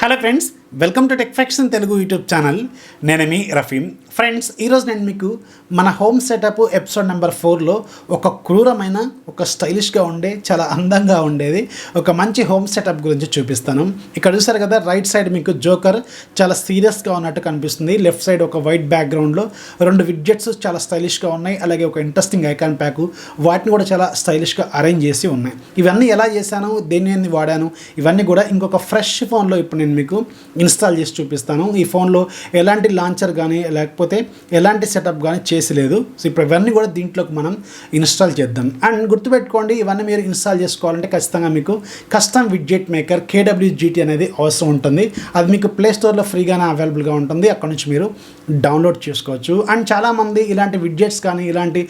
Hello friends, welcome to techfox Telugu YouTube channel. నేను మీ Rafi. Friends, ఈరోజు నేను మీకు మన హోమ్ సెటప్ ఎపిసోడ్ నెంబర్ 4లో ఒక క్రూరమైన, ఒక స్టైలిష్గా ఉండే, చాలా అందంగా ఉండేది ఒక మంచి హోమ్ సెటప్ గురించి చూపిస్తాను. ఇక్కడ చూసారు కదా, రైట్ సైడ్ మీకు జోకర్ చాలా సీరియస్గా ఉన్నట్టు కనిపిస్తుంది. లెఫ్ట్ సైడ్ ఒక వైట్ బ్యాక్గ్రౌండ్లో 2 విడ్జెట్స్ చాలా స్టైలిష్గా ఉన్నాయి. అలాగే ఒక ఇంట్రెస్టింగ్ ఐకాన్ ప్యాక్, వాటిని కూడా చాలా స్టైలిష్గా అరేంజ్ చేసి ఉన్నాయి. ఇవన్నీ ఎలా చేశాను, దేన్ని వాడాను, ఇవన్నీ కూడా ఇంకొక ఫ్రెష్ ఫోన్లో ఇప్పుడు నేను మీకు ఇన్స్టాల్ చేసి చూపిస్తాను. ఈ ఫోన్లో ఎలాంటి లాంచర్ కానీ లేకపోతే ఎలాంటి సెటప్ కానీ చేసలేదు. సో ఇప్పుడు ఇవన్నీ కూడా దీంట్లోకి మనం ఇన్స్టాల్ చేద్దాం. అండ్ గుర్తుపెట్టుకోండి, ఇవన్నీ మీరు ఇన్స్టాల్ చేసుకోవాలంటే ఖచ్చితంగా మీకు కస్టమ్ విడ్జెట్ మేకర్ KWGT అనేది అవసరం ఉంటుంది. అది మీకు ప్లే స్టోర్లో ఫ్రీగానే అవైలబుల్గా ఉంటుంది. అక్కడ నుంచి మీరు డౌన్లోడ్ చేసుకోవచ్చు. అండ్ చాలామంది ఇలాంటి విడ్జెట్స్ కానీ ఇలాంటి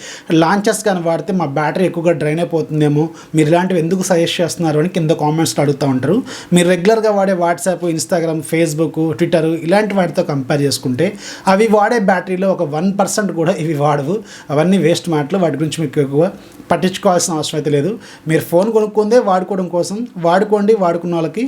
లాంచర్స్ కానీ వాడితే మా బ్యాటరీ ఎక్కువగా డ్రైన్ అయిపోతుందేమో, మీరు ఇలాంటివి ఎందుకు సజెస్ట్ చేస్తున్నారు అని కింద కామెంట్స్లో అడుగుతూ ఉంటారు. మీరు రెగ్యులర్గా వాడే వాట్సాప్, ఇన్స్టాగ్రామ్, ఫేస్బుక్, ట్విట్టర్ ఇలాంటి వాటితో కంపేర్ చేసుకుంటే అవి వాడే బ్యాటరీలో ఒక 1% కూడా ఇవి వాడవు. అవన్నీ వేస్ట్ మాటలు. వాటి గురించి మీకు ఎక్కువ పట్టించుకోవాల్సిన అవసరం అయితే లేదు. మీరు ఫోన్ కొనుక్కుందే వాడుకోవడం కోసం వాడుకోండి, వాడుకున్న వాళ్ళకి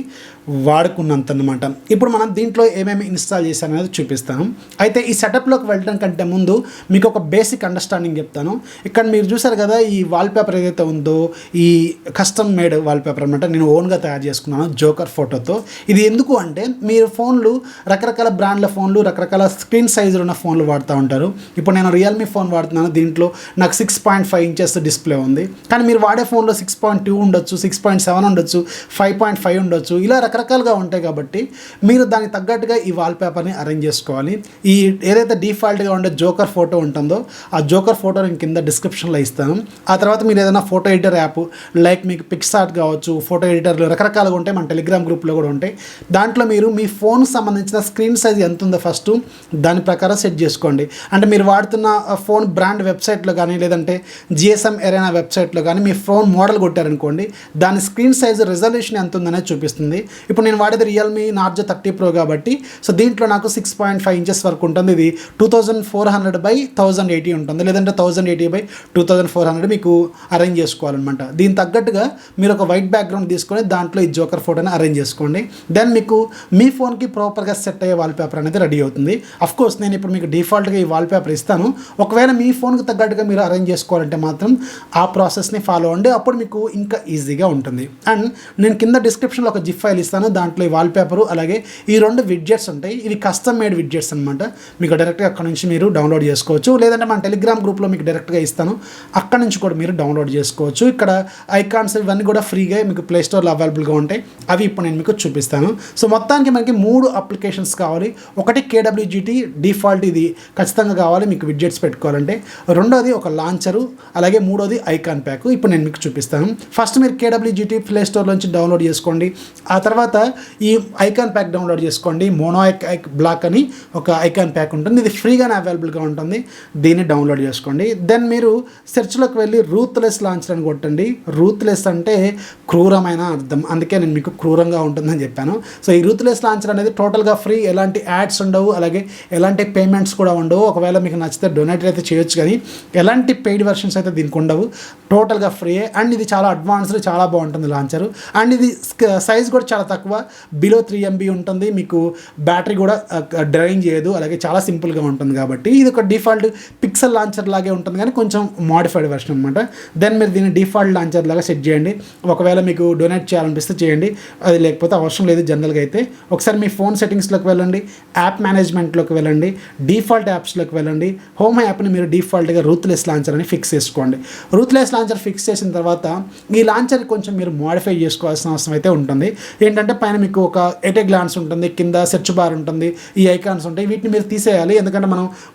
వాడుకున్నంత అన్నమాట. ఇప్పుడు మనం దీంట్లో ఏమేమి ఇన్స్టాల్ చేశాను అనేది చూపిస్తాను. అయితే ఈ సెటప్లోకి వెళ్ళడం కంటే ముందు మీకు ఒక బేసిక్ అండర్స్టాండింగ్ చెప్తాను. ఇక్కడ మీరు చూసారు కదా, ఈ వాల్పేపర్ ఏదైతే ఉందో ఈ కస్టమ్ మేడ్ వాల్పేపర్ అనమాట. నేను ఓన్గా తయారు చేసుకున్నాను జోకర్ ఫోటోతో. ఇది ఎందుకు అంటే, మీరు ఫోన్లు రకరకాల బ్రాండ్ల ఫోన్లు, రకరకాల స్క్రీన్ సైజులు ఉన్న ఫోన్లు వాడుతూ ఉంటారు. ఇప్పుడు నేను రియల్మీ ఫోన్ వాడుతున్నాను. దీంట్లో నాకు 6.5 ఇంచెస్ డిస్ప్లే ఉంది. కానీ మీరు వాడే ఫోన్లో 6.2 ఉండొచ్చు, 6.7 ఉండొచ్చు, 5.5 ఉండొచ్చు. ఇలా రకరకాలుగా ఉంటాయి. కాబట్టి మీరు దానికి తగ్గట్టుగా ఈ వాల్పేపర్ని అరేంజ్ చేసుకోవాలి. ఈ ఏదైతే డిఫాల్ట్గా ఉండే జోకర్ ఫోటో ఉంటుందో ఆ జోకర్ ఫోటో నేను కింద డిస్క్రిప్షన్లో ఇస్తాను. ఆ తర్వాత మీరు ఏదైనా ఫోటో ఎడిటర్ యాప్ లైక్ మీకు పిక్సార్ట్ కావచ్చు, ఫోటో ఎడిటర్లు రకరకాలుగా ఉంటాయి. మన టెలిగ్రామ్ గ్రూప్లో కూడా ఉంటాయి. దాంట్లో మీరు మీ ఫోన్కి సంబంధించిన స్క్రీన్ సైజ్ ఎంత ఉందో ఫస్ట్ దాని ప్రకారం సెట్ చేసుకోండి. అంటే మీరు వాడుతున్న ఫోన్ బ్రాండ్ వెబ్సైట్లో కానీ లేదంటే GSM ఎరైనా వెబ్సైట్లో కానీ మీ ఫోన్ మోడల్ కొట్టారనుకోండి, దాని స్క్రీన్ సైజ్ రెజల్యూషన్ ఎంత ఉందనేది చూపిస్తుంది. ఇప్పుడు నేను వాడేది రియల్మీ నార్జో 30 Pro కాబట్టి సో దీంట్లో నాకు 6.5 ఇంచెస్ వరకు ఉంటుంది. ఇది 2400x1080 ఉంటుంది, లేదంటే 1080x2400 మీకు అరేంజ్ చేసుకోవాలన్నమాట. దీని తగ్గట్టుగా మీరు ఒక వైట్ బ్యాక్గ్రౌండ్ తీసుకొని దాంట్లో ఈ జోకర్ ఫోటోని అరేంజ్ చేసుకోండి. దెన్ మీకు మీ ఫోన్కి ప్రాపర్గా సెట్ అయ్యే వాల్పేపర్ అనేది రెడీ అవుతుంది. అఫ్కోర్స్ నేను ఇప్పుడు మీకు డిఫాల్ట్గా ఈ వాల్పేపర్ ఇస్తాను. ఒకవేళ మీ ఫోన్కి తగ్గట్టుగా మీరు అరేంజ్ చేసుకోవాలంటే మాత్రం ఆ ప్రాసెస్ని ఫాలో అవ్వండి. అప్పుడు మీకు ఇంకా ఈజీగా ఉంటుంది. అండ్ నేను కింద డిస్క్రిప్షన్లో ఒక జిప్ ఫైల్ ఇస్తాను. దాంట్లో ఈ వాల్పేపరు అలాగే ఈ 2 విడ్జెట్స్ ఉంటాయి. ఇవి కస్టమ్ మేడ్ విడ్జెట్స్ అనమాట. మీకు డైరెక్ట్గా అక్కడ నుంచి మీరు డౌన్లోడ్ చేసుకోవచ్చు, లేదంటే మన టెలిగ్రామ్ గ్రూప్లో మీకు డైరెక్ట్గా ఇస్తాను, అక్కడ నుంచి కూడా మీరు డౌన్లోడ్ చేసుకోవచ్చు. ఇక్కడ ఐకాన్స్ ఇవన్నీ కూడా ఫ్రీగా మీకు ప్లే స్టోర్లో అవైలబుల్గా ఉంటాయి. అవి ఇప్పుడు నేను మీకు చూపిస్తాను. సో మొత్తానికి మనకి 3 అప్లికేషన్స్ కావాలి. ఒకటి KWGT డిఫాల్ట్, ఇది ఖచ్చితంగా కావాలి మీకు విడ్జెట్స్ పెట్టుకోవాలంటే. రెండోది ఒక లాంచరు, అలాగే మూడోది ఐకాన్ ప్యాక్. ఇప్పుడు నేను మీకు చూపిస్తాను. ఫస్ట్ మీరు KWGT ప్లే స్టోర్ నుంచి డౌన్లోడ్ చేసుకోండి. ఆ తర్వాత ఈ ఐకాన్ ప్యాక్ డౌన్లోడ్ చేసుకోండి. మోనోయిక్ బ్లాక్ అని ఒక ఐకాన్ ప్యాక్ ఉంటుంది. ఇది ఫ్రీగానే అవైలబుల్గా ఉంటుంది. దీన్ని డౌన్లోడ్ చేసుకోండి. దెన్ మీరు సెర్చ్లోకి వెళ్ళి రూత్లెస్ లాంచర్ అని కొట్టండి. రూత్లెస్ అంటే క్రూరమైన అర్థం, అందుకే నేను మీకు క్రూరంగా ఉంటుందని చెప్పాను. సో ఈ రూత్లెస్ లాంచర్ అనేది టోటల్గా ఫ్రీ, ఎలాంటి యాడ్స్ ఉండవు, అలాగే ఎలాంటి పేమెంట్స్ కూడా ఉండవు. ఒకవేళ మీకు నచ్చితే డొనేట్ అయితే చేయొచ్చు, కానీ ఎలాంటి పెయిడ్ వెర్షన్స్ అయితే దీనికి ఉండవు. టోటల్గా ఫ్రీ. అండ్ ఇది చాలా అడ్వాన్స్డ్, చాలా బాగుంటుంది లాంచరు. అండ్ ఇది సైజ్ కూడా చాలా తక్కువ, బిలో 3 MB ఉంటుంది. మీకు బ్యాటరీ కూడా డ్రైన్ చేయదు, అలాగే చాలా సింపుల్గా ఉంటుంది. కాబట్టి ఇది ఒక డిఫాల్ట్ పిక్సెల్ లాంచర్ లాగే ఉంటుంది, కానీ కొంచెం మోడిఫైడ్ వెర్షన్ అనమాట. దెన్ మీరు దీన్ని డిఫాల్ట్ లాంచర్ లాగా సెట్ చేయండి. ఒకవేళ మీకు డొనేట్ చేయాలనిపిస్తే చేయండి, అది లేకపోతే అవసరం లేదు. జనరల్గా అయితే ఒకసారి మీ ఫోన్ సెట్టింగ్స్లోకి వెళ్ళండి, యాప్ మేనేజ్మెంట్లోకి వెళ్ళండి, డిఫాల్ట్ యాప్స్లోకి వెళ్ళండి. హోమ్ యాప్ని మీరు డిఫాల్ట్గా రూత్లెస్ లాంచర్ అని ఫిక్స్ చేసుకోండి. రూత్లెస్ లాంచర్ ఫిక్స్ చేసిన తర్వాత ఈ లాంచర్ కొంచెం మీరు మోడిఫై చేసుకోవాల్సిన అవసరం అయితే ఉంటుంది. ఏంటంటే పైన మీకు ఒక ఎటే గ్లాన్స్ ఉంటుంది, కింద సెర్చ్ బార్ ఉంటుంది, ఈ ఐకాన్స్ ఉంటాయి. వీటిని మీరు తీసేయాలి. ఎందుకంటే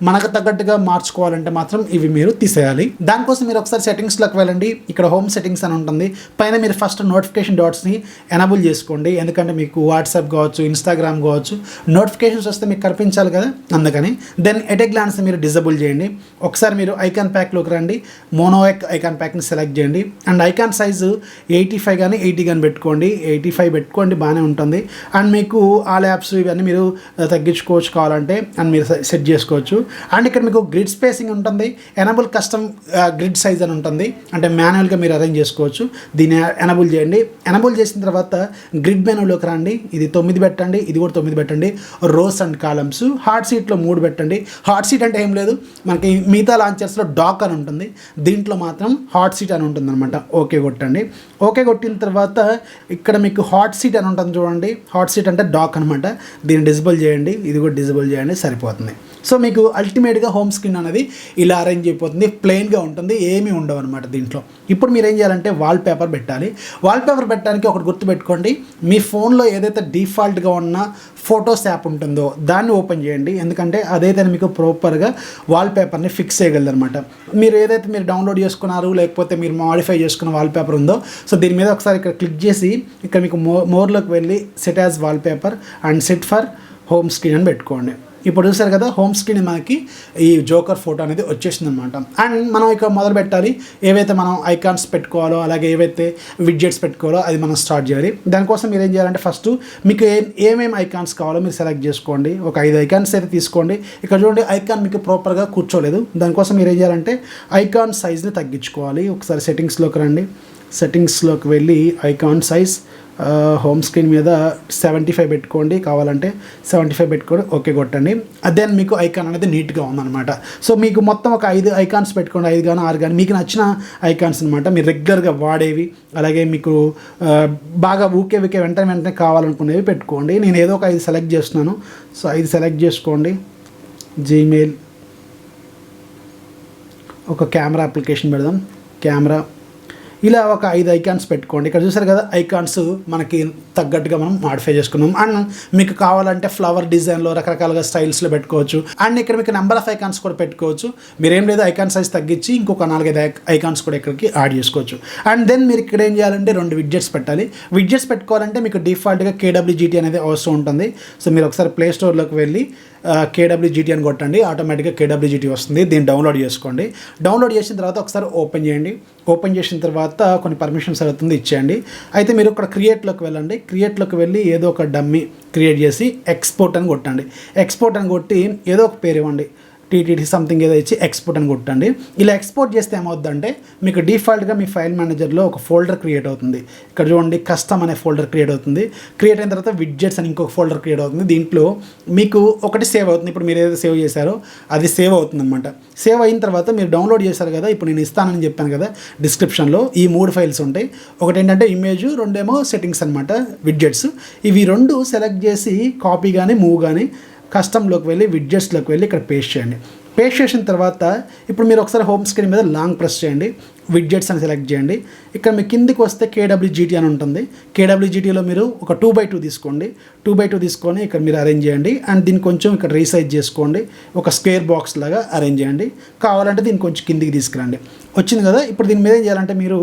మనకు తగ్గట్టుగా మార్చుకోవాలంటే మాత్రం ఇవి మీరు తీసేయాలి. దానికోసం మీరు ఒకసారి సెట్టింగ్స్లోకి వెళ్ళండి. ఇక్కడ హోమ్ సెట్టింగ్స్ అని ఉంటుంది. పైన మీరు ఫస్ట్ నోటిఫికేషన్ డాట్స్ని ఎనబుల్ చేసుకోండి. ఎందుకంటే మీకు వాట్సాప్ కావచ్చు, ఇన్స్టాగ్రామ్ కావచ్చు, నోటిఫికేషన్స్ వస్తే మీకు కనిపించాలి కదా, అందుకని. దెన్ ఎటే గ్లాన్స్ మీరు డిజబుల్ చేయండి. ఒకసారి మీరు ఐకాన్ ప్యాక్లోకి రండి, మోనోయిక్ ఐకాన్ ప్యాక్ని సెలెక్ట్ చేయండి. అండ్ ఐకాన్ సైజు 85 కానీ 80 కానీ పెట్టుకోండి. 85 పెట్టుకోండి, బాగానే ఉంటుంది. అండ్ మీకు ఆల్ యాప్స్ ఇవన్నీ మీరు తగ్గించుకోవచ్చు కావాలంటే, అండ్ మీరు సెట్ చేసుకోవచ్చు. అండ్ ఇక్కడ మీకు గ్రిడ్ స్పేసింగ్ ఉంటుంది, ఎనబుల్ కస్టమ్ గ్రిడ్ సైజ్ అని ఉంటుంది, అంటే మాన్యువల్గా మీరు అరేంజ్ చేసుకోవచ్చు. దీన్ని ఎనబుల్ చేయండి. ఎనబుల్ చేసిన తర్వాత గ్రిడ్ మెనూలోకి రండి. ఇది 9 పెట్టండి. పెట్టండి, ఇది కూడా 9 పెట్టండి. రోస్ అండ్ కాలమ్స్ హార్డ్ సీట్లో 3 పెట్టండి. హార్డ్ సీట్ అంటే ఏం లేదు, మనకి మిగతా లాంచర్స్లో డాక్ అని ఉంటుంది, దీంట్లో మాత్రం హాట్ సీట్ అని ఉంటుంది అనమాట. ఓకే కొట్టండి. ఓకే కొట్టిన తర్వాత ఇక్కడ మీకు హాట్ సీట్ అని ఉంటుంది చూడండి, హాట్ సీట్ అంటే డాక్ అనమాట. దీన్ని డిజబుల్ చేయండి, ఇది కూడా డిజబుల్ చేయండి, సరిపోతుంది. సో మీకు అల్టిమేట్గా హోమ్ స్క్రీన్ అనేది ఇలా అరేంజ్ అయిపోతుంది, ప్లెయిన్గా ఉంటుంది, ఏమీ ఉండవు అనమాట దీంట్లో. ఇప్పుడు మీరు ఏం చేయాలంటే వాల్ పేపర్ పెట్టాలి. వాల్ పేపర్ పెట్టడానికి ఒకటి గుర్తుపెట్టుకోండి, మీ ఫోన్లో ఏదైతే డిఫాల్ట్గా ఉన్న ఫొటోస్ యాప్ ఉంటుందో దాన్ని ఓపెన్ చేయండి, ఎందుకంటే అదైతే మీకు ప్రాపర్గా వాల్ పేపర్ని ఫిక్స్ చేయగలదు అనమాట. మీరు ఏదైతే మీరు డౌన్లోడ్ చేసుకున్నారు లేకపోతే మీరు మాడిఫై చేసుకున్న వాల్ పేపర్ ఉందో, సో దీని మీద ఒకసారి ఇక్కడ క్లిక్ చేసి ఇక్కడ మీకు మోర్లోకి వెళ్ళి set as wall paper and set for home screen అని పెట్టుకోండి. ఇప్పుడు చూసారు కదా, హోమ్ స్క్రీన్ మనకి ఈ జోకర్ ఫోటో అనేది వచ్చేసింది అనమాట. అండ్ మనం ఇక్కడ మొదలు పెట్టాలి, ఏవైతే మనం ఐకాన్స్ పెట్టుకోవాలో అలాగే ఏవైతే విడ్జెట్స్ పెట్టుకోవాలో అది మనం స్టార్ట్ చేయాలి. దానికోసం మీరు ఏం చేయాలంటే ఫస్ట్ మీకు ఏమేమి ఐకాన్స్ కావాలో మీరు సెలెక్ట్ చేసుకోండి. ఒక 5 ఐకాన్స్ అయితే తీసుకోండి. ఇక్కడ చూడండి, ఐకాన్ మీకు ప్రాపర్గా కూర్చోలేదు, దానికోసం మీరు ఏం చేయాలంటే ఐకాన్ సైజ్ని తగ్గించుకోవాలి. ఒకసారి సెట్టింగ్స్లోకి రండి, సెట్టింగ్స్లోకి వెళ్ళి ఐకాన్ సైజ్ హోమ్ స్క్రీన్ మీద 75 పెట్టుకోండి, కావాలంటే 75 పెట్టుకోండి, ఓకే కొట్టండి. దెన్ మీకు ఐకాన్ అనేది నీట్గా ఉందన్నమాట. సో మీకు మొత్తం ఒక 5 ఐకాన్స్ పెట్టుకోండి, 5 కానీ 6 కానీ మీకు నచ్చిన ఐకాన్స్ అనమాట, మీరు రెగ్యులర్గా వాడేవి, అలాగే మీకు బాగా ఊకే వెంటనే కావాలనుకునేవి పెట్టుకోండి. నేను ఏదో ఒక 5 సెలెక్ట్ చేస్తున్నాను, సో 5 సెలెక్ట్ చేసుకోండి. జీమెయిల్, ఒక కెమెరా అప్లికేషన్ పెడదాం, కెమెరా, ఇలా ఒక 5 ఐకాన్స్ పెట్టుకోండి. ఇక్కడ చూసారు కదా, ఐకాన్స్ మనకి తగ్గట్టుగా మనం మాడిఫై చేసుకున్నాం. అండ్ మీకు కావాలంటే ఫ్లవర్ డిజైన్లో రకరకాలుగా స్టైల్స్లో పెట్టుకోవచ్చు. అండ్ ఇక్కడ మీకు నెంబర్ ఆఫ్ ఐకాన్స్ కూడా పెట్టుకోవచ్చు. మీరేం లేదు, ఐకాన్ సైజ్ తగ్గించి ఇంకొక 4-5 ఐకాన్స్ కూడా ఇక్కడికి యాడ్ చేసుకోవచ్చు. అండ్ దెన్ మీరు ఇక్కడ ఏం చేయాలంటే 2 విడ్జెట్స్ పెట్టాలి. విడ్జెట్స్ పెట్టుకోవాలంటే మీకు డిఫాల్ట్గా KWGT అనేది అవసరం ఉంటుంది. సో మీరు ఒకసారి ప్లే స్టోర్లోకి వెళ్ళి KWGT అని కొట్టండి, ఆటోమేటిక్గా KWGT వస్తుంది, దీన్ని డౌన్లోడ్ చేసుకోండి. డౌన్లోడ్ చేసిన తర్వాత ఒకసారి ఓపెన్ చేయండి. ఓపెన్ చేసిన తర్వాత కొన్ని పర్మిషన్స్ అవుతుంది, ఇచ్చేయండి. అయితే మీరు ఇక్కడ క్రియేట్లోకి వెళ్ళండి, క్రియేట్లోకి వెళ్ళి ఏదో ఒక డమ్మీ క్రియేట్ చేసి ఎక్స్పోర్ట్ అని కొట్టండి. ఎక్స్పోర్ట్ అని కొట్టి ఏదో ఒక పేరు ఇవ్వండి, టీటీటీ సంథింగ్ ఏదో ఇచ్చి ఎక్స్పోర్ట్ అని కొట్టండి. ఇలా ఎక్స్పోర్ట్ చేస్తే ఏమవుతుందంటే మీకు డిఫాల్ట్గా మీ ఫైల్ మేనేజర్లో ఒక ఫోల్డర్ క్రియేట్ అవుతుంది. ఇక్కడ చూడండి, కస్టమ్ అనే ఫోల్డర్ క్రియేట్ అవుతుంది. క్రియేట్ అయిన తర్వాత విడ్జెట్స్ అని ఇంకొక ఫోల్డర్ క్రియేట్ అవుతుంది. దీంట్లో మీకు ఒకటి సేవ్ అవుతుంది. ఇప్పుడు మీరు ఏదైతే సేవ్ చేశారో అది సేవ్ అవుతుంది అనమాట. సేవ్ అయిన తర్వాత మీరు డౌన్లోడ్ చేశారు కదా, ఇప్పుడు నేను ఇస్తానని చెప్పాను కదా డిస్క్రిప్షన్లో, ఈ 3 ఫైల్స్ ఉంటాయి. ఒకటి ఏంటంటే ఇమేజ్, 2 ఏమో సెట్టింగ్స్ అనమాట, విడ్జెట్స్. ఇవి 2 సెలెక్ట్ చేసి కాపీ కానీ మూవ్ కానీ కస్టమ్లోకి వెళ్ళి విడ్జెట్స్లోకి వెళ్ళి ఇక్కడ పేస్ట్ చేయండి. పేస్ట్ చేసిన తర్వాత ఇప్పుడు మీరు ఒకసారి హోమ్ స్క్రీన్ మీద లాంగ్ ప్రెస్ చేయండి, విడ్జెట్స్ అని సెలెక్ట్ చేయండి. ఇక్కడ మీ కిందికి వస్తే KWGT అని ఉంటుంది. KWGTలో మీరు ఒక 2x2 తీసుకోండి, 2x2 తీసుకొని ఇక్కడ మీరు అరేంజ్ చేయండి. అండ్ దీన్ని కొంచెం ఇక్కడ రీసైజ్ చేసుకోండి, ఒక స్క్వేర్ బాక్స్ లాగా అరేంజ్ చేయండి. కావాలంటే దీన్ని కొంచెం కిందికి తీసుకురండి. వచ్చింది కదా, ఇప్పుడు దీని మీద ఏం చేయాలంటే మీరు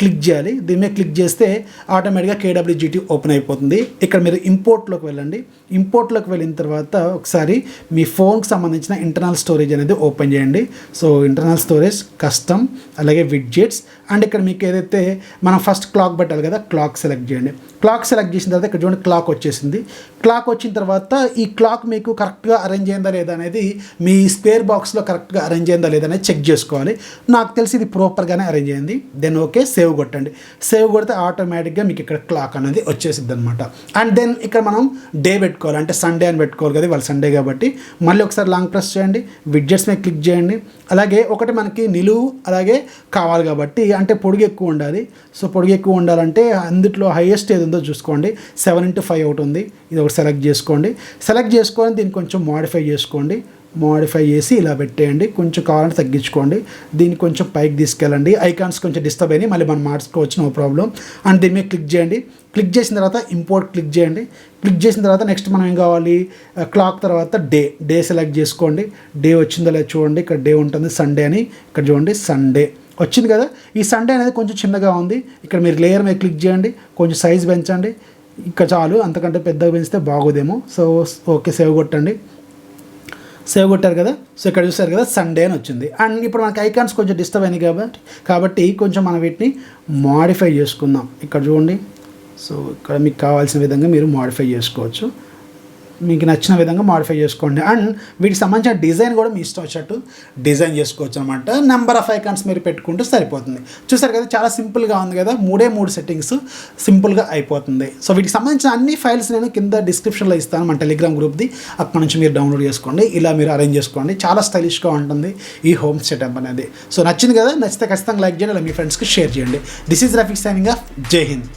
క్లిక్ చేయాలి. దీని మీద క్లిక్ చేస్తే ఆటోమేటిక్గా KWGT ఓపెన్ అయిపోతుంది. ఇక్కడ మీరు ఇంపోర్ట్లోకి వెళ్ళండి. ఇంపోర్ట్లోకి వెళ్ళిన తర్వాత ఒకసారి మీ ఫోన్కి సంబంధించిన ఇంటర్నల్ స్టోరేజ్ అనేది ఓపెన్ చేయండి. సో ఇంటర్నల్ స్టోరేజ్, కస్టమ్, అలాగే విడ్జెట్స్. అండ్ ఇక్కడ మీకు ఏదైతే మనం ఫస్ట్ క్లాక్ పెట్టాలి కదా, క్లాక్ సెలెక్ట్ చేయండి. క్లాక్ సెలెక్ట్ చేసిన తర్వాత ఇక్కడ చూడండి, క్లాక్ వచ్చేసింది. క్లాక్ వచ్చిన తర్వాత ఈ క్లాక్ మీకు కరెక్ట్గా అరేంజ్ అయిందా లేదా అనేది మీ స్క్వేర్ బాక్స్లో కరెక్ట్గా అరేంజ్ అయిందా లేదా అనేది చెక్ చేసుకోవాలి. నాకు తెలిసి ఇది ప్రాపర్గానే అరేంజ్ అయింది. దెన్ ఓకే, సేవ్ కొట్టండి. సేవ్ కొడితే ఆటోమేటిక్గా మీకు ఇక్కడ క్లాక్ అనేది వచ్చేసిద్ది అనమాట. అండ్ దెన్ ఇక్కడ మనం డే పెట్టుకోవాలి, అంటే సండే అని పెట్టుకోవాలి కదా, వాళ్ళు సండే కాబట్టి. మళ్ళీ ఒకసారి లాంగ్ ప్రెస్ చేయండి, విడ్జెట్స్ మీద క్లిక్ చేయండి. అలాగే ఒకటి మనకి నిలువు అలాగే కావాలి కాబట్టి, అంటే పొడుగు ఎక్కువ ఉండాలి. సో పొడుగు ఎక్కువ ఉండాలంటే అందులో హైయెస్ట్ ఏది ఉందో చూసుకోండి, 7x5 ఒకటి ఉంది, ఇది ఒకటి సెలెక్ట్ చేసుకోండి. సెలెక్ట్ చేసుకొని దీన్ని కొంచెం మోడిఫై చేసుకోండి. మోడిఫై చేసి ఇలా పెట్టేయండి, కొంచెం కావాలంటే తగ్గించుకోండి. దీన్ని కొంచెం పైకి తీసుకెళ్ళండి. ఐకాన్స్ కొంచెం డిస్టర్బ్ అయినాయి, మళ్ళీ మనం మార్చుకోవచ్చు, నో ప్రాబ్లం. అండ్ దీని మీద క్లిక్ చేయండి. క్లిక్ చేసిన తర్వాత ఇంపోర్ట్ క్లిక్ చేయండి. క్లిక్ చేసిన తర్వాత నెక్స్ట్ మనం ఏం కావాలి, క్లాక్ తర్వాత డే సెలెక్ట్ చేసుకోండి. డే వచ్చిందో లేదా చూడండి, ఇక్కడ డే ఉంటుంది, సండే అని. ఇక్కడ చూడండి, సండే వచ్చింది కదా. ఈ సండే అనేది కొంచెం చిన్నగా ఉంది. ఇక్కడ మీరు లేయర్ మీద క్లిక్ చేయండి, కొంచెం సైజ్ పెంచండి. ఇక్కడ చాలు, అంతకంటే పెద్దగా పెంచితే బాగోదేమో. సో ఓకే, సేవ్ కొట్టండి. సేవ్ కొట్టారు కదా. సో ఇక్కడ చూసారు కదా, సండే అని వచ్చింది. అండ్ ఇప్పుడు మనకి ఐకాన్స్ కొంచెం డిస్టర్బ్ అయినాయి కాబట్టి కొంచెం మనం వీటిని మాడిఫై చేసుకుందాం. ఇక్కడ చూడండి, సో ఇక్కడ మీకు కావాల్సిన విధంగా మీరు మాడిఫై చేసుకోవచ్చు. మీకు నచ్చిన విధంగా మాడిఫై చేసుకోండి. అండ్ వీటికి సంబంధించిన డిజైన్ కూడా మీ ఇష్టం వచ్చేట్టు డిజైన్ చేసుకోవచ్చు అనమాట. నెంబర్ ఆఫ్ ఐకాన్స్ మీరు పెట్టుకుంటే సరిపోతుంది. చూసారు కదా, చాలా సింపుల్గా ఉంది కదా, 3 సెట్టింగ్స్ సింపుల్గా అయిపోతుంది. సో వీటికి సంబంధించిన అన్ని ఫైల్స్ నేను కింద డిస్క్రిప్షన్లో ఇస్తాను మన టెలిగ్రామ్ గ్రూప్ది, అక్కడ నుంచి మీరు డౌన్లోడ్ చేసుకోండి. ఇలా మీరు అరేంజ్ చేసుకోండి, చాలా స్టైలిష్గా ఉంటుంది ఈ హోమ్ సెటప్ అనేది. సో నచ్చింది కదా, నచ్చితే ఖచ్చితంగా లైక్ చేయండి, అలా మీ ఫ్రెండ్స్కి షేర్ చేయండి. This is Rafiq signing off. జై హింద్.